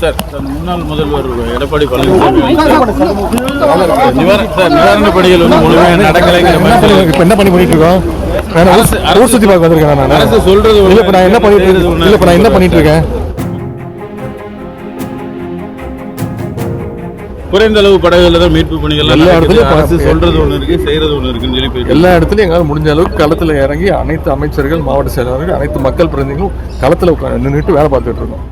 Sir முன்னாள் முதல்வர் எடப்பாடி பழனிசாமி நிவாரண பணிகள் வந்து முழுமையாக நடக்கலைங்கிற மாதிரி இப்போ என்ன பண்ணிட்டு இருக்கோம்? ஊர் சுற்றி பார்க்க வந்திருக்கேன் நான். அரசு சொல்றது இல்லை, இப்போ நான் என்ன பண்ணிட்டு இருக்கேன்? இல்லை, இப்போ நான் என்ன பண்ணிட்டு இருக்கேன்? குறைந்த அளவு படகுல தான் மீட்பு பணிகள் எல்லா இடத்துலயும் அரசு சொல்றது ஒன்று இருக்கு, செய்யறது ஒன்று இருக்குன்னு சொல்லி எல்லா இடத்துலையும் எங்களால் முடிஞ்ச அளவுக்கு களத்தில் இறங்கி அனைத்து அமைச்சர்கள், மாவட்ட செயலாளர்கள், அனைத்து மக்கள் பிரதிநிதிகளும் களத்தில் நின்றுட்டு வேலை பார்த்துட்டு இருக்கோம்.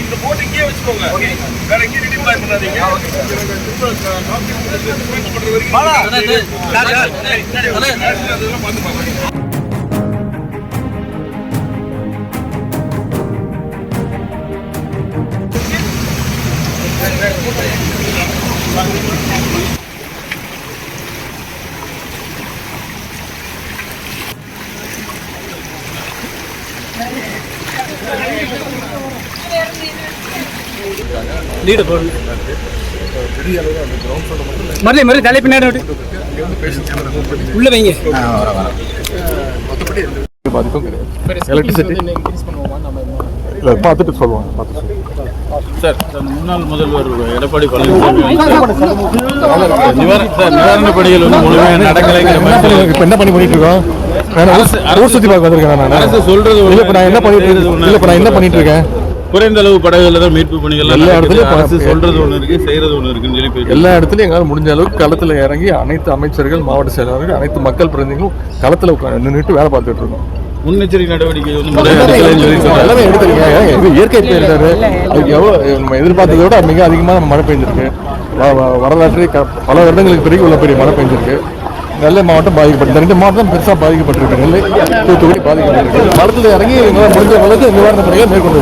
இந்த போட்டு இங்கே வச்சுக்கோங்க, வேற எங்கேயும் டிப்ளாய் பண்ணாதீங்க. அதெல்லாம் பார்த்து பாருங்க. மறுபடியும் தலை பின்னாடி உள்ள வைங்க. பாதிப்பும் கிடையாது. எலக்ட்ரிசிட்டி இல்லை, பார்த்துட்டு சொல்லுவாங்க. சார் முன்னாள் முதல்வர் எடப்பாடி பழனிசாமி நிவாரண பணிகள் வந்து முழுமையாக நடக்கலைங்கிற மாதிரி இப்போ என்ன பண்ணிட்டு இருக்கோம்? ஊர் சுற்றி பார்க்க வந்திருக்கேன் நான். அரசு சொல்றது இல்லை, இப்போ நான் என்ன பண்ணிட்டு இருக்கேன்? குறைந்த அளவு படகுல தான் மீட்பு பணிகள் எல்லா இடத்துலயும் அரசு சொல்றது ஒன்று இருக்கு, செய்யறது ஒன்று இருக்குன்னு சொல்லி எல்லா இடத்துலையும் எங்களால் முடிஞ்ச அளவுக்கு களத்தில் இறங்கி அனைத்து அமைச்சர்கள், மாவட்ட செயலாளர்கள், அனைத்து மக்கள் பிரதிநிதிகளும் களத்தில் நின்றுட்டு வேலை பார்த்துட்டு இருக்கோம். முன்னெச்சரிக்கை நடவடிக்கை வந்து எல்லாமே எடுத்துருக்கீங்க. இயற்கை பேரிடர் அதுக்கு எவ்வளோ நம்ம எதிர்பார்த்ததை விட மிக அதிகமாக மழை பெஞ்சிருக்கு. வரலாற்று பல வருடங்களுக்கு பிறகு உள்ள பெரிய மழை பெஞ்சிருக்கு. நெல்லை மாவட்டம் பாதிக்கப்பட்டு, 2 மாவட்டம் பெருசாக பாதிக்கப்பட்டிருக்கு. நெல்லை, தூத்துக்குடி பாதிக்கப்பட்டிருக்கு. களத்தில் இறங்கி எங்களால் முடிஞ்ச அளவுக்கு நிவாரண பணிகளை மேற்கொண்டு